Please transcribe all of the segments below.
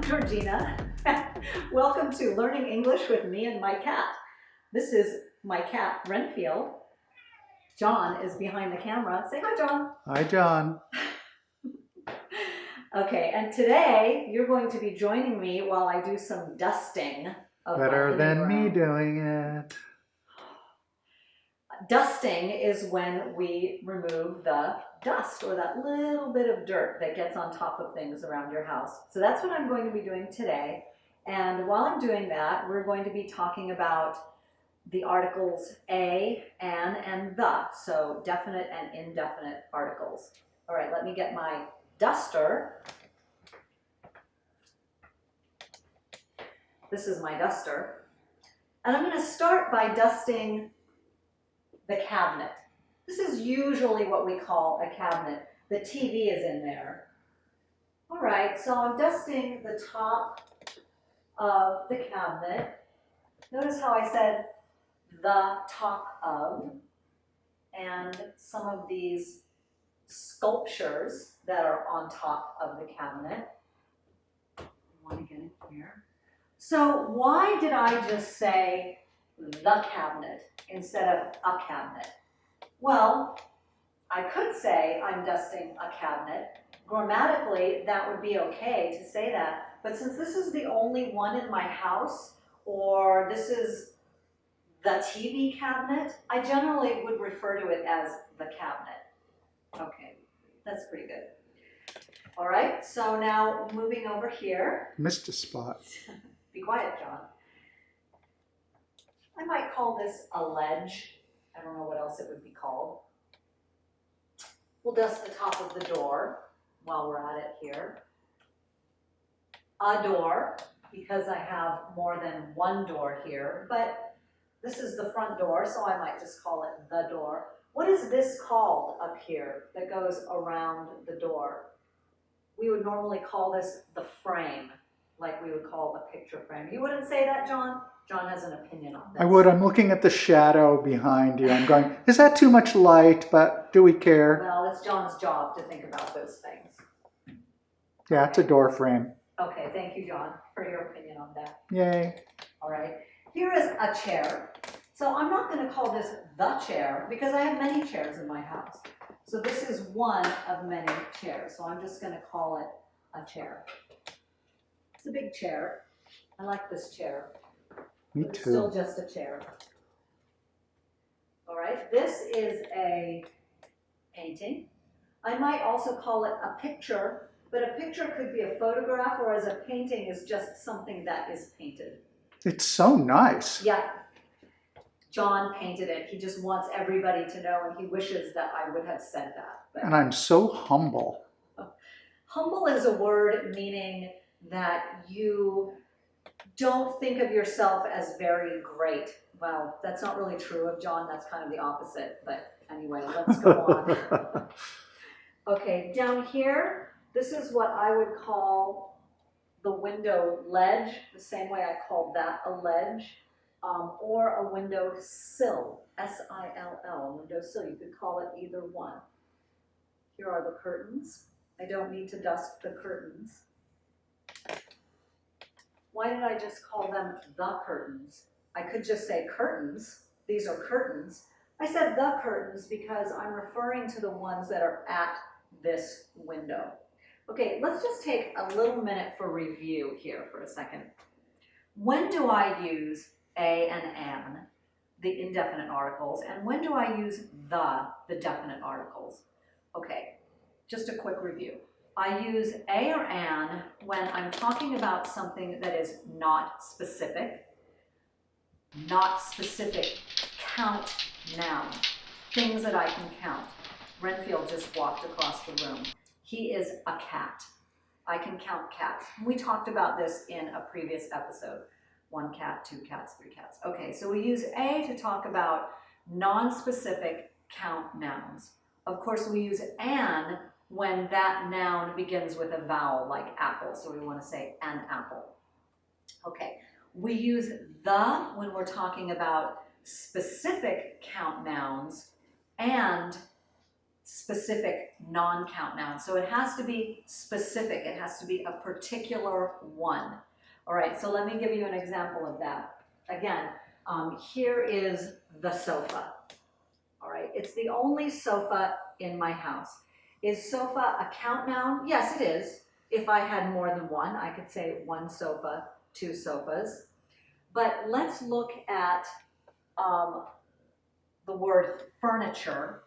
Georgina. Welcome to Learning English with me and my cat. This is my cat, Renfield. John is behind the camera. Say hi, John. Hi, John. Okay, and today you're going to be joining me while I do some dusting of Better my than living me room. doing it. Dusting is when we remove the dust or that little bit of dirt that gets on top of things around your house. So that's what I'm going to be doing today. And while I'm doing that, we're going to be talking about the articles a, an, and the. So definite and indefinite articles. All right, let me get my duster. This is my duster. And I'm going to start by dusting the cabinet. This is usually what we call a cabinet. The TV is in there. All right, so I'm dusting the top of the cabinet. Notice how I said the top of, and some of these sculptures that are on top of the cabinet. I want to get in here. So why did I just say the cabinet instead of a cabinet? Well, I could say I'm dusting a cabinet. Grammatically, that would be okay to say that. But since this is the only one in my house, or this is the TV cabinet, I generally would refer to it as the cabinet. Okay, that's pretty good. All right, so now moving over here. Missed a spot. Be quiet, John. I might call this a ledge. I don't know what else it would be called. We'll dust the top of the door while we're at it here. A door, because I have more than one door here, but this is the front door, so I might just call it the door. What is this called up here that goes around the door? We would normally call this the frame, like we would call a picture frame. You wouldn't say that, John? John has an opinion on this. I would. I'm looking at the shadow behind you. I'm going, is that too much light? But do we care? Well, it's John's job to think about those things. Yeah, it's a door frame. Okay, thank you, John, for your opinion on that. Yay. All right, here is a chair. So I'm not going to call this the chair because I have many chairs in my house. So this is one of many chairs. So I'm just going to call it a chair. It's a big chair. I like this chair. Me But it's too. still just a chair. All right, this is a painting. I might also call it a picture, but a picture could be a photograph, or as a painting is just something that is painted. It's so nice. Yeah. John painted it. He just wants everybody to know, and he wishes that I would have said that. But And I'm so humble. humble is a word meaning that you don't think of yourself as very great. Well, that's not really true of John. That's kind of the opposite. But anyway, let's go on. Okay, down here, this is what I would call the window ledge, the same way I called that a ledge, or a window sill, S-I-L-L, a window sill. You could call it either one. Here are the curtains. I don't need to dust the curtains. Why did I just call them the curtains? I could just say curtains. These are curtains. I said the curtains because I'm referring to the ones that are at this window. Okay, let's just take a little minute for review here for a second. When do I use a and an, the indefinite articles, and when do I use the definite articles? Okay, just a quick review. I use a or an when I'm talking about something that is not specific count noun, things that I can count. Renfield just walked across the room. He is a cat. I can count cats. We talked about this in a previous episode. 1 cat, 2 cats, 3 cats. Okay, so we use a to talk about non-specific count nouns. Of course, we use an when that noun begins with a vowel like apple. So we want to say an apple. Okay, we use the when we're talking about specific count nouns and specific non-count noun. So it has to be specific. It has to be a particular one. All right, so let me give you an example of that. Again, here is the sofa. All right, it's the only sofa in my house. Is sofa a count noun? Yes, it is. If I had more than one, I could say one sofa, two sofas. But let's look at the word furniture.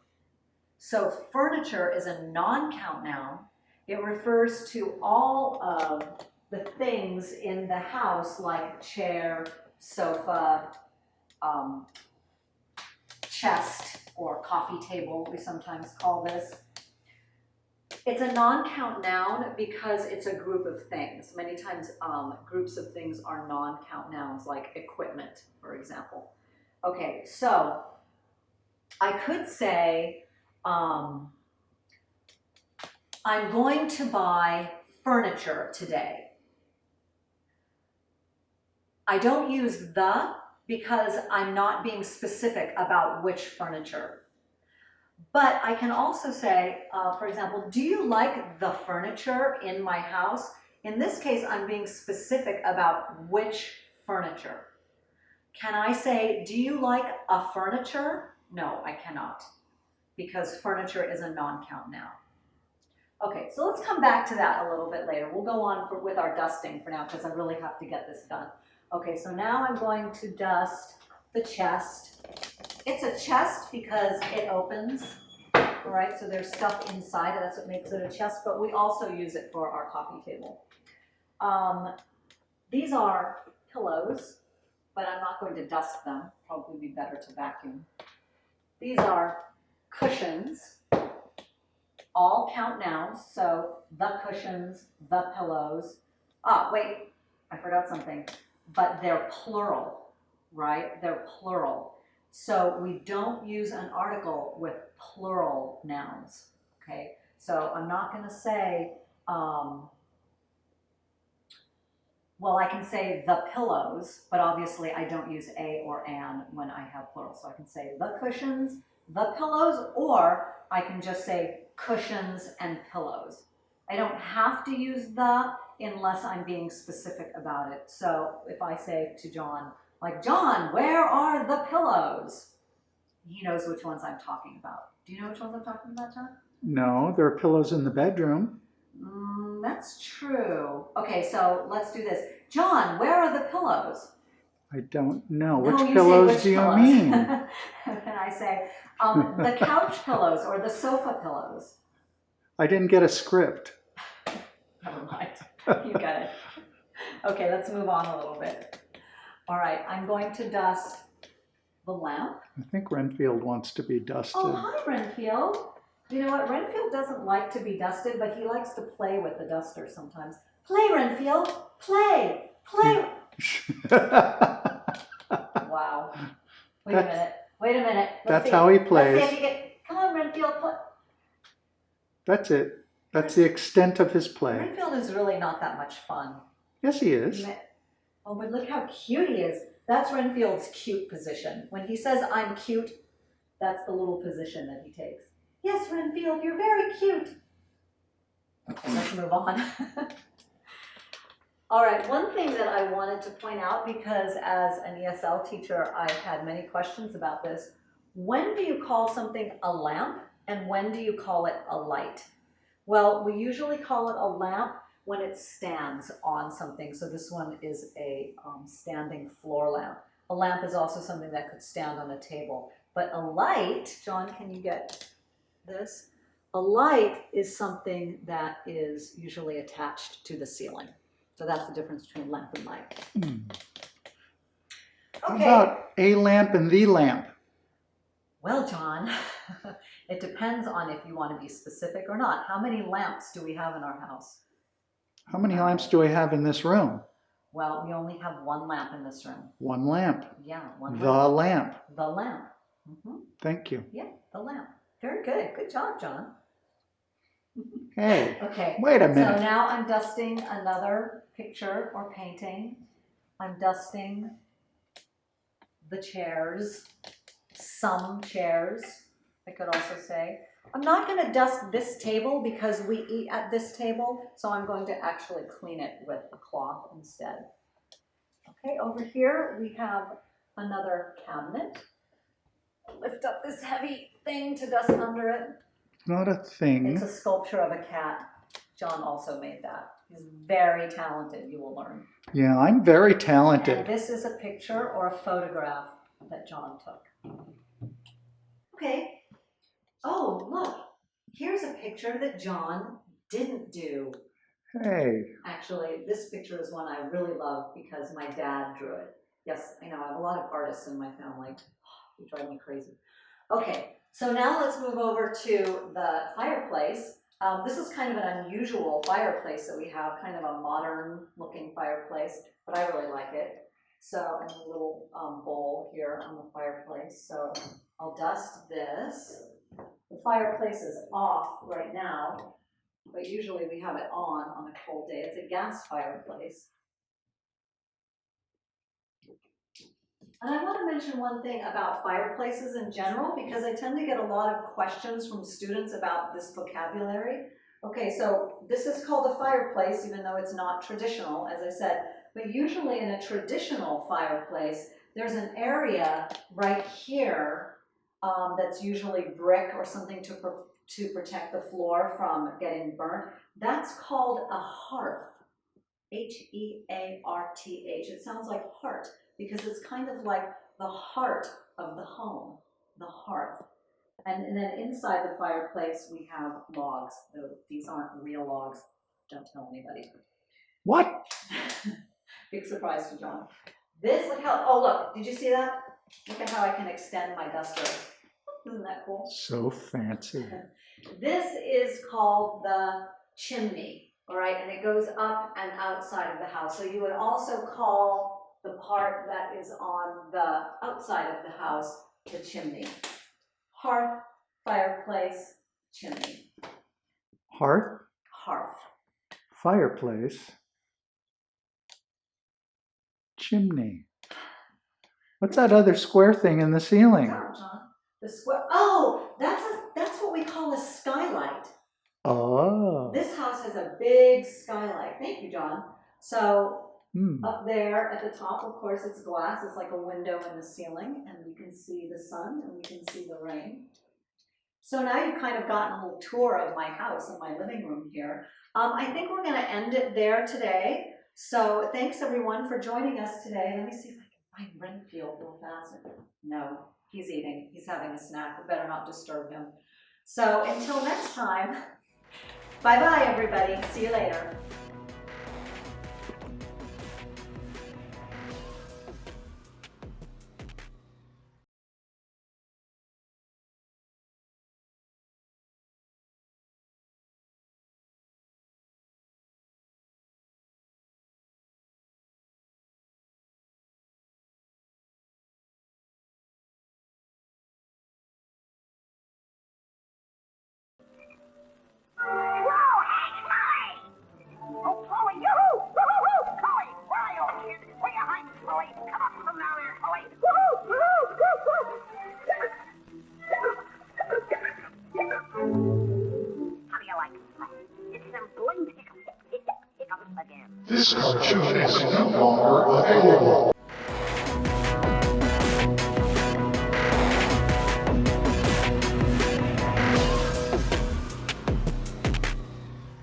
So furniture is a non-count noun. It refers to all of the things in the house like chair, sofa, chest, or coffee table, we sometimes call this. It's a non-count noun because it's a group of things. Many times groups of things are non-count nouns, like equipment, for example. Okay, so I could say, I'm going to buy furniture today. I don't use the because I'm not being specific about which furniture. But I can also say, for example, do you like the furniture in my house? In this case, I'm being specific about which furniture. Can I say, do you like a furniture? No, I cannot, because furniture is a non-count noun. Okay, so let's come back to that a little bit later. We'll go on with our dusting for now because I really have to get this done. Okay, so now I'm going to dust the chest. It's a chest because it opens, all right? So there's stuff inside, and that's what makes it a chest, but we also use it for our coffee table. These are pillows, but I'm not going to dust them. Probably be better to vacuum. These are cushions, all count nouns, so the cushions, the pillows. Ah, wait, I forgot something, but they're plural, right? They're plural. So we don't use an article with plural nouns, okay? So I'm not gonna say, well, I can say the pillows, but obviously I don't use a or an when I have plural. So I can say the cushions, the pillows, or I can just say cushions and pillows. I don't have to use the unless I'm being specific about it. So if I say to John, like, John, where are the pillows? He knows which ones I'm talking about. Do you know which ones I'm talking about, John? No, there are pillows in the bedroom. That's true. Okay, so let's do this. John, where are the pillows? I don't know. No, Which you pillows say which do you pillows. mean? And I say, the couch pillows or the sofa pillows. I didn't get a script. Never mind. You get it. Okay, let's move on a little bit. All right, I'm going to dust the lamp. I think Renfield wants to be dusted. Oh, hi, Renfield. You know what? Renfield doesn't like to be dusted, but he likes to play with the duster sometimes. Play, Renfield. Play. Play. Wow. Wait a minute. Wait a minute. That's how he plays. Let's see if you get. Come on, Renfield. That's it. That's the extent of his play. Renfield is really not that much fun. Yes, he is. Oh, but look how cute he is. That's Renfield's cute position. When he says, I'm cute, that's the little position that he takes. Yes, Renfield, you're very cute. Okay, let's move on. All right, one thing that I wanted to point out, because as an ESL teacher, I've had many questions about this. When do you call something a lamp and when do you call it a light? Well, we usually call it a lamp when it stands on something. So this one is a standing floor lamp. A lamp is also something that could stand on a table. But a light, John, can you get this? A light is something that is usually attached to the ceiling. So that's the difference between lamp and light. How Okay. about a lamp and the lamp? Well, John, it depends on if you want to be specific or not. How many lamps do we have in our house? How many lamps do I have in this room? Well, we only have one lamp in this room. One lamp. Yeah, one The lamp. lamp. The lamp. Mm-hmm. Thank you. Yeah, the lamp. Very good. Good job, John. Hey, Okay. wait a minute. So now I'm dusting another picture or painting. I'm dusting the chairs, some chairs, I could also say. I'm not going to dust this table because we eat at this table, so I'm going to actually clean it with a cloth instead. Okay, over here we have another cabinet. Lift up this heavy thing to dust under it. Not a thing. It's a sculpture of a cat. John also made that. He's very talented, you will learn. Yeah, I'm very And talented. this is a picture or a photograph that John took. Okay. Oh, look. Here's a picture that John didn't do. Hey, Actually, this picture is one I really love because my dad drew it. Yes, I know, I have a lot of artists in my family. They drive me crazy. Okay, so now let's move over to the fireplace. This is kind of an unusual fireplace that we have, kind of a modern looking fireplace, but I really like it. So, and a little bowl here on the fireplace. So I'll dust this. The fireplace is off right now, but usually we have it on a cold day. It's a gas fireplace. And I want to mention one thing about fireplaces in general, because I tend to get a lot of questions from students about this vocabulary. Okay, so this is called a fireplace, even though it's not traditional, as I said. But usually in a traditional fireplace, there's an area right here that's usually brick or something to protect the floor from getting burnt. That's called a hearth. H-E-A-R-T-H. It sounds like heart because it's kind of like the heart of the home, the hearth. And then inside the fireplace we have logs. Though these aren't real logs. Don't tell anybody. what? Big surprise to John. This, look how, oh look, did you see that? Look at how I can extend my duster. Isn't that cool? So fancy. This is called the chimney, all right? And it goes up and outside of the house. So you would also call the part that is on the outside of the house the chimney. Hearth, fireplace, chimney. Hearth, Hearth. fireplace, chimney. What's that other square thing in the ceiling? John. The square. Oh, that's what we call a skylight. Oh. This house has a big skylight. Thank you, John. So up there at the top, of course, it's glass. It's like a window in the ceiling, and you can see the sun and you can see the rain. So now you've kind of gotten a little tour of my house and my living room here. I think we're going to end it there today. So thanks everyone for joining us today. Let me see if I can find Renfield real fast. No, he's eating. He's having a snack. We better not disturb him. So until next time, bye-bye everybody. See you later. This cartoon is no longer available.